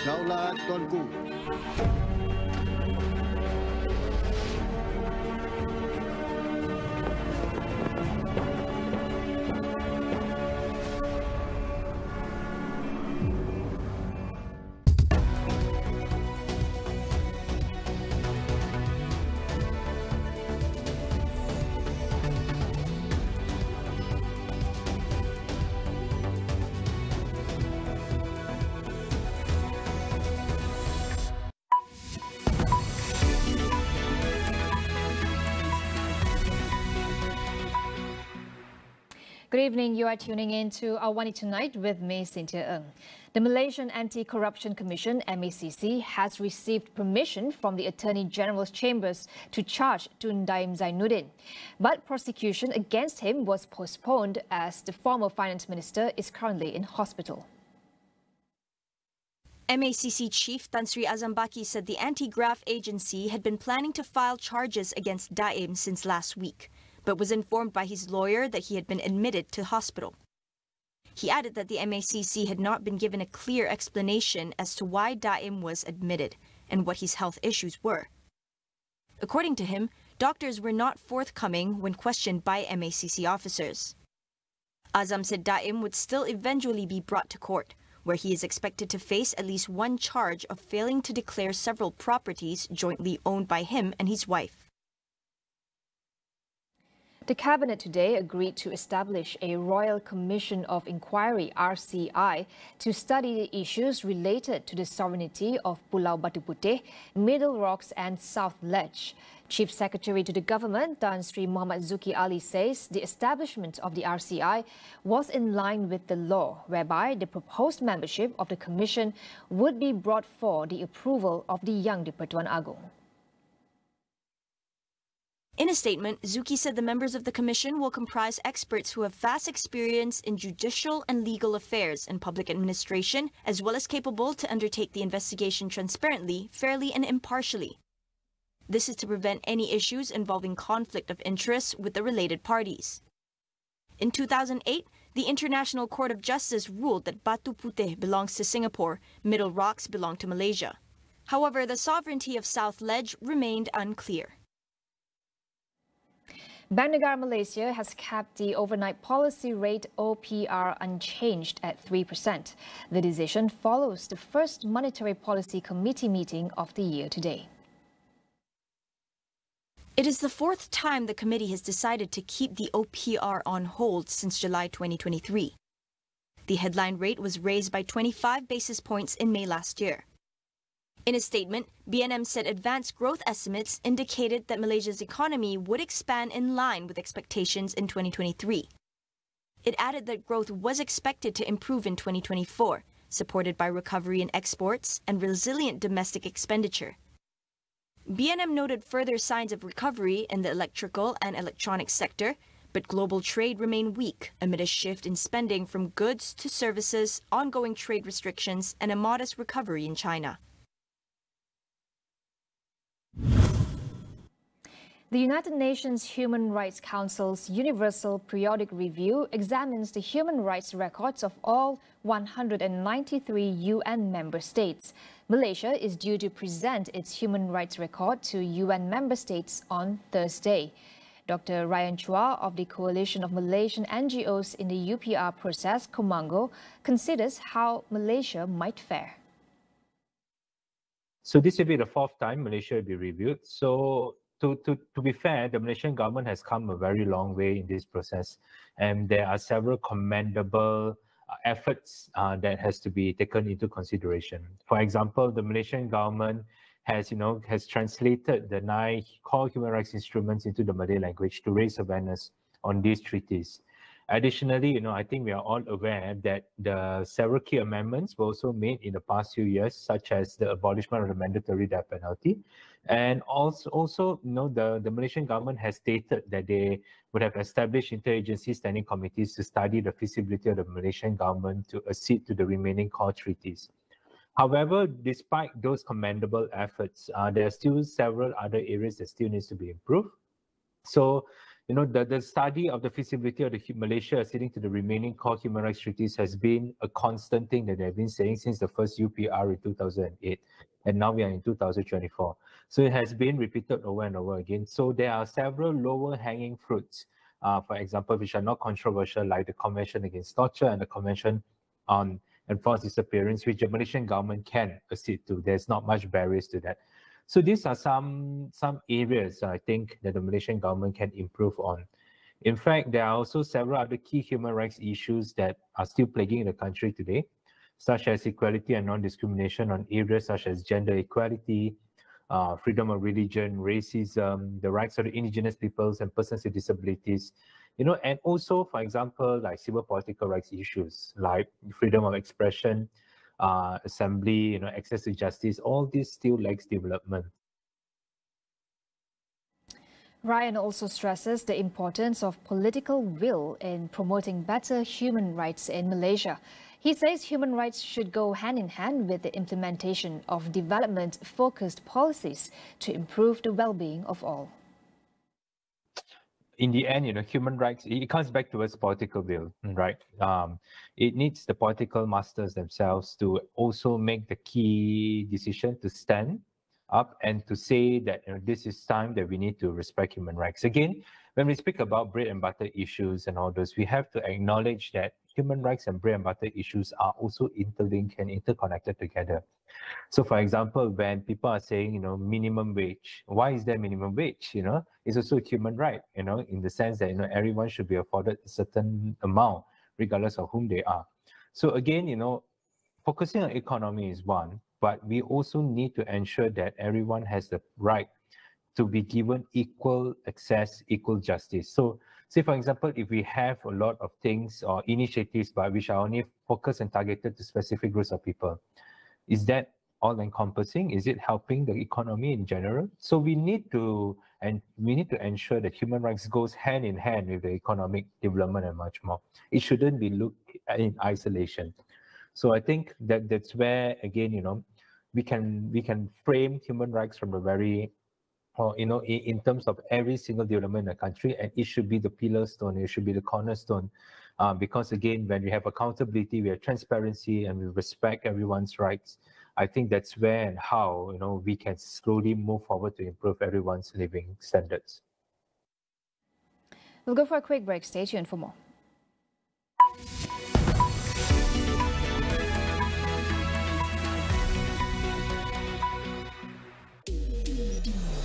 Daulat Tuanku. Good evening. You are tuning in to AWANI Tonight with me, Cynthia Ng. The Malaysian Anti-Corruption Commission, MACC, has received permission from the Attorney General's chambers to charge Tun Daim Zainuddin. But prosecution against him was postponed as the former finance minister is currently in hospital. MACC Chief Tan Sri Azam Baki said the anti-graft agency had been planning to file charges against Daim since last week, but was informed by his lawyer that he had been admitted to hospital. He added that the MACC had not been given a clear explanation as to why Daim was admitted and what his health issues were. According to him, doctors were not forthcoming when questioned by MACC officers. Azam said Daim would still eventually be brought to court, where he is expected to face at least one charge of failing to declare several properties jointly owned by him and his wife. The Cabinet today agreed to establish a Royal Commission of Inquiry (RCI) to study the issues related to the sovereignty of Pulau Batu Puteh, Middle Rocks and South Ledge. Chief Secretary to the Government, Tan Sri Muhammad Zuki Ali, says the establishment of the RCI was in line with the law, whereby the proposed membership of the Commission would be brought for the approval of the Yang di-Pertuan Agong. In a statement, Zuki said the members of the commission will comprise experts who have vast experience in judicial and legal affairs and public administration, as well as capable to undertake the investigation transparently, fairly and impartially. This is to prevent any issues involving conflict of interest with the related parties. In 2008, the International Court of Justice ruled that Batu Puteh belongs to Singapore, Middle Rocks belong to Malaysia. However, the sovereignty of South Ledge remained unclear. Bank Negara Malaysia has kept the overnight policy rate OPR unchanged at 3%. The decision follows the first Monetary Policy Committee meeting of the year today. It is the fourth time the committee has decided to keep the OPR on hold since July 2023. The headline rate was raised by 25 basis points in May last year. In a statement, BNM said advanced growth estimates indicated that Malaysia's economy would expand in line with expectations in 2023. It added that growth was expected to improve in 2024, supported by recovery in exports and resilient domestic expenditure. BNM noted further signs of recovery in the electrical and electronics sector, but global trade remained weak amid a shift in spending from goods to services, ongoing trade restrictions, and a modest recovery in China. The United Nations Human Rights Council's Universal Periodic Review examines the human rights records of all 193 UN member states. Malaysia is due to present its human rights record to UN member states on Thursday. Dr. Ryan Chua of the Coalition of Malaysian NGOs in the UPR process, Komango, considers how Malaysia might fare. So this will be the fourth time Malaysia will be reviewed. So to be fair, the Malaysian government has come a very long way in this process, and there are several commendable efforts that has to be taken into consideration. For example, the Malaysian government has translated the 9 core human rights instruments into the Malay language to raise awareness on these treaties. Additionally, I think we are all aware that the several key amendments were also made in the past few years, such as the abolishment of the mandatory death penalty. And also, the Malaysian government has stated that they would have established interagency standing committees to study the feasibility of the Malaysian government to accede to the remaining core treaties. However, despite those commendable efforts, there are still several other areas that still needs to be improved. So the study of the feasibility of Malaysia acceding to the remaining core human rights treaties has been a constant thing that they've been saying since the first UPR in 2008. And now we are in 2024. So it has been repeated over and over again. So there are several lower hanging fruits, for example, which are not controversial, like the Convention Against Torture and the Convention on Enforced Disappearance, which the Malaysian government can accede to. There's not much barriers to that. So these are some areas I think that the Malaysian government can improve on. In fact, there are also several other key human rights issues that are still plaguing the country today, such as equality and non-discrimination on areas such as gender equality, freedom of religion, racism, the rights of the indigenous peoples and persons with disabilities, and also, for example, like civil political rights issues like freedom of expression, assembly, access to justice. All this still lacks development. Ryan also stresses the importance of political will in promoting better human rights in Malaysia. He says human rights should go hand in hand with the implementation of development-focused policies to improve the well-being of all. In the end, human rights, it comes back towards political will, right? It needs the political masters themselves to also make the key decision to stand up and to say that this is time that we need to respect human rights. Again, when we speak about bread and butter issues and all those, we have to acknowledge that human rights and bread and butter issues are also interlinked and interconnected together. So, for example, when people are saying, minimum wage, why is there minimum wage? It's also a human right, in the sense that, everyone should be afforded a certain amount, regardless of whom they are. So again, focusing on economy is one, but we also need to ensure that everyone has the right to be given equal access, equal justice. So, say for example, if we have a lot of things or initiatives, but which are only focused and targeted to specific groups of people, is that all-encompassing? Is it helping the economy in general? So we need to ensure that human rights goes hand in hand with the economic development and much more. It shouldn't be looked in isolation. So I think that's where, again, we can frame human rights from the very, in terms of every single development in the country, and it should be the pillar stone, it should be the cornerstone. Because again, when we have accountability, we have transparency, and we respect everyone's rights, I think that's where and how, we can slowly move forward to improve everyone's living standards. We'll go for a quick break. Stay tuned for more.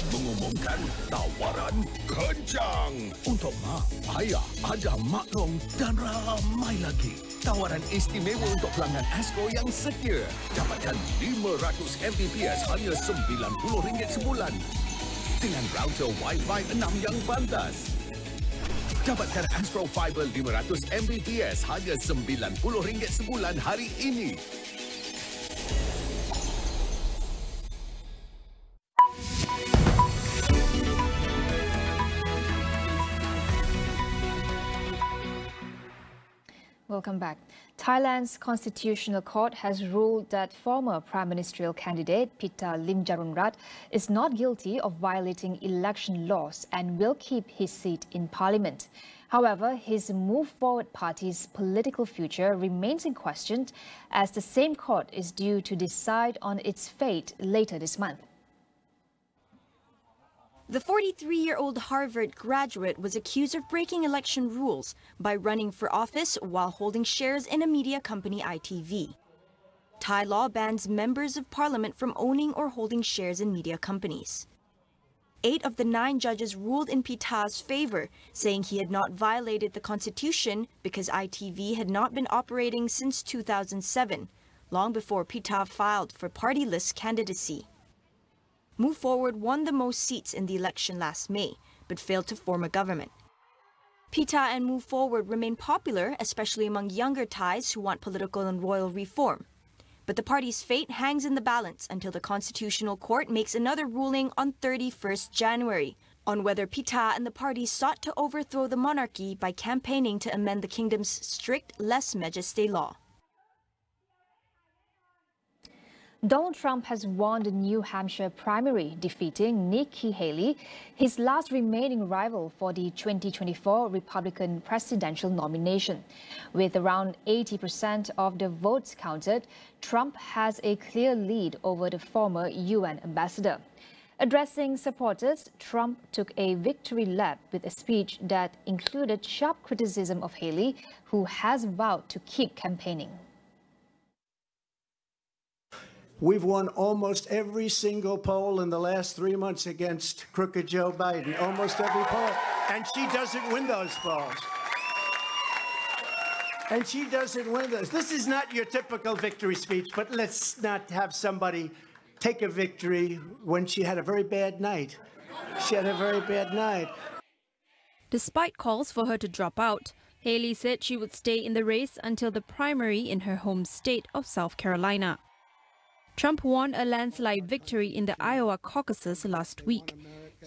Mengumumkan tawaran kencang untuk mak, ayah, ada maklum dan ramai lagi. Tawaran istimewa untuk pelanggan Astro yang setia. Dapatkan 500 Mbps hanya RM90 sebulan. Dengan router Wi-Fi 6 yang pantas. Dapatkan Astro Fiber 500 Mbps hanya RM90 sebulan hari ini. Welcome back. Thailand's Constitutional Court has ruled that former Prime Ministerial candidate Pita Limjaroenrat is not guilty of violating election laws and will keep his seat in Parliament. However, his Move Forward party's political future remains in question, as the same court is due to decide on its fate later this month. The 43-year-old Harvard graduate was accused of breaking election rules by running for office while holding shares in a media company, ITV. Thai law bans members of parliament from owning or holding shares in media companies. 8 of the 9 judges ruled in Pita's favor, saying he had not violated the constitution because ITV had not been operating since 2007, long before Pita filed for party list candidacy. Move Forward won the most seats in the election last May, but failed to form a government. Pita and Move Forward remain popular, especially among younger Thais who want political and royal reform. But the party's fate hangs in the balance until the Constitutional Court makes another ruling on 31st January on whether Pita and the party sought to overthrow the monarchy by campaigning to amend the kingdom's strict lèse majesté law. Donald Trump has won the New Hampshire primary, defeating Nikki Haley, his last remaining rival for the 2024 Republican presidential nomination. With around 80% of the votes counted, Trump has a clear lead over the former UN ambassador. Addressing supporters, Trump took a victory lap with a speech that included sharp criticism of Haley, who has vowed to keep campaigning. We've won almost every single poll in the last 3 months against crooked Joe Biden. Almost every poll. And she doesn't win those polls. And she doesn't win those. This is not your typical victory speech, but let's not have somebody take a victory when she had a very bad night. She had a very bad night. Despite calls for her to drop out, Haley said she would stay in the race until the primary in her home state of South Carolina. Trump won a landslide victory in the Iowa caucuses last week.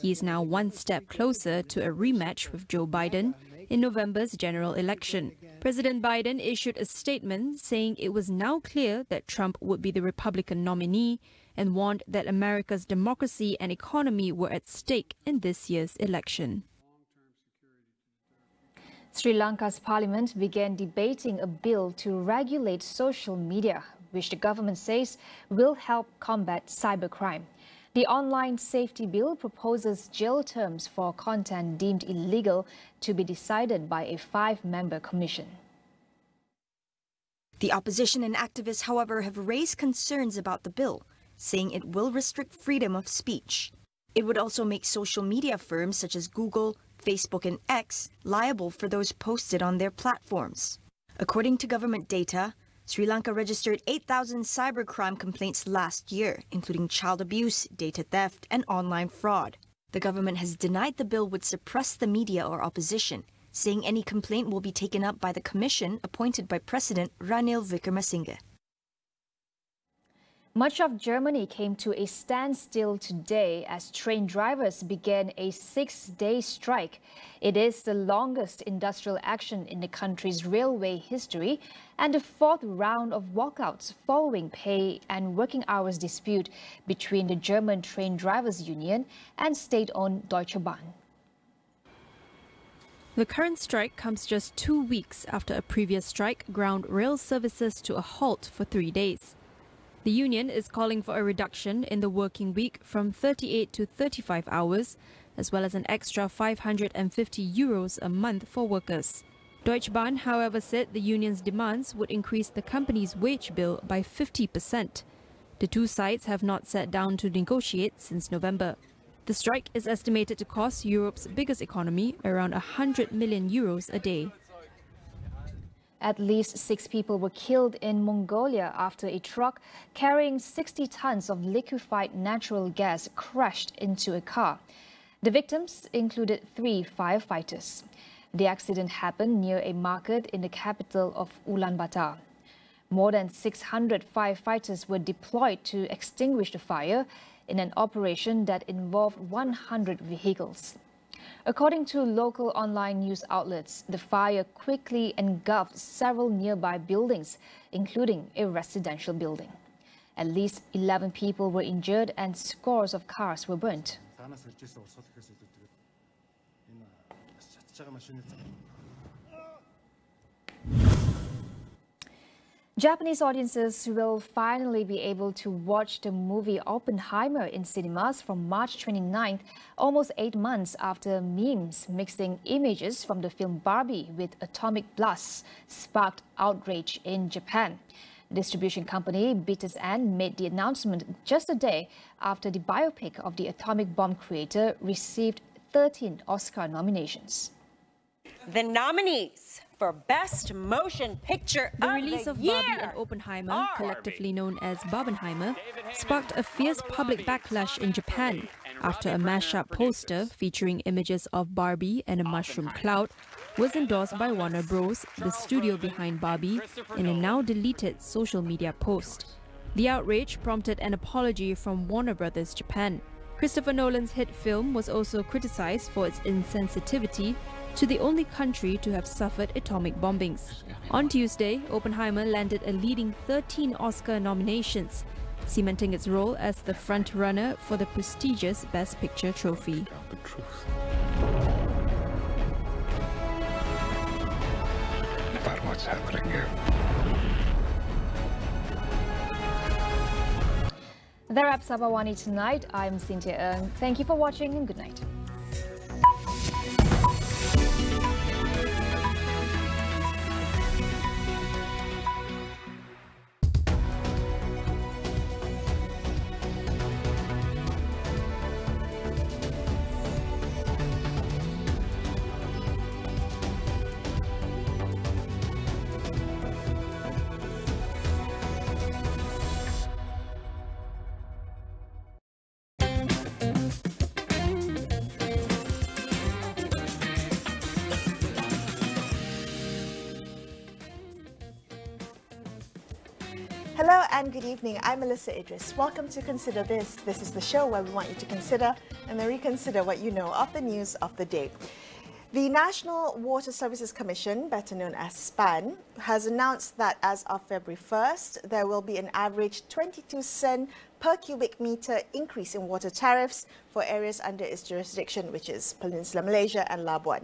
He is now one step closer to a rematch with Joe Biden in November's general election. President Biden issued a statement saying it was now clear that Trump would be the Republican nominee and warned that America's democracy and economy were at stake in this year's election. Sri Lanka's parliament began debating a bill to regulate social media, which the government says will help combat cybercrime. The online safety bill proposes jail terms for content deemed illegal to be decided by a 5-member commission. The opposition and activists, however, have raised concerns about the bill, saying it will restrict freedom of speech. It would also make social media firms such as Google, Facebook and X liable for those posted on their platforms. According to government data, Sri Lanka registered 8,000 cybercrime complaints last year, including child abuse, data theft, and online fraud. The government has denied the bill would suppress the media or opposition, saying any complaint will be taken up by the commission appointed by President Ranil Wickremesinghe. Much of Germany came to a standstill today as train drivers began a 6-day strike. It is the longest industrial action in the country's railway history and the 4th round of walkouts following pay and working hours dispute between the German Train Drivers Union and state-owned Deutsche Bahn. The current strike comes just 2 weeks after a previous strike ground rail services to a halt for 3 days. The union is calling for a reduction in the working week from 38 to 35 hours, as well as an extra €550 a month for workers. Deutsche Bahn, however, said the union's demands would increase the company's wage bill by 50%. The two sides have not sat down to negotiate since November. The strike is estimated to cost Europe's biggest economy around €100 million a day. At least 6 people were killed in Mongolia after a truck carrying 60 tons of liquefied natural gas crashed into a car. The victims included 3 firefighters. The accident happened near a market in the capital of Ulaanbaatar. More than 600 firefighters were deployed to extinguish the fire in an operation that involved 100 vehicles. According to local online news outlets, the fire quickly engulfed several nearby buildings, including a residential building. At least 11 people were injured and scores of cars were burnt. Japanese audiences will finally be able to watch the movie Oppenheimer in cinemas from March 29th, almost 8 months after memes mixing images from the film Barbie with atomic blasts sparked outrage in Japan. Distribution company BTS made the announcement just a day after the biopic of the atomic bomb creator received 13 Oscar nominations. The nominees for Best Motion Picture The release of Barbie and Oppenheimer, collectively known as Barbenheimer, sparked a fierce public backlash in Japan after a mashup poster featuring images of Barbie and a mushroom cloud was endorsed by Warner Bros., the studio behind Barbie, in a now deleted social media post. The outrage prompted an apology from Warner Bros. Japan. Christopher Nolan's hit film was also criticized for its insensitivity to the only country to have suffered atomic bombings. On Tuesday, Oppenheimer landed a leading 13 Oscar nominations, cementing its role as the front-runner for the prestigious Best Picture trophy. The truth about what's happening here. That wraps up AWANI tonight. I'm Cynthia Ng. Thank you for watching and good night. Hello and good evening. I'm Melissa Idris. Welcome to Consider This. This is the show where we want you to consider and then reconsider what you know of the news of the day. The National Water Services Commission, better known as SPAN, has announced that as of February 1st, there will be an average 22 cent per cubic meter increase in water tariffs for areas under its jurisdiction, which is Peninsula Malaysia and Labuan.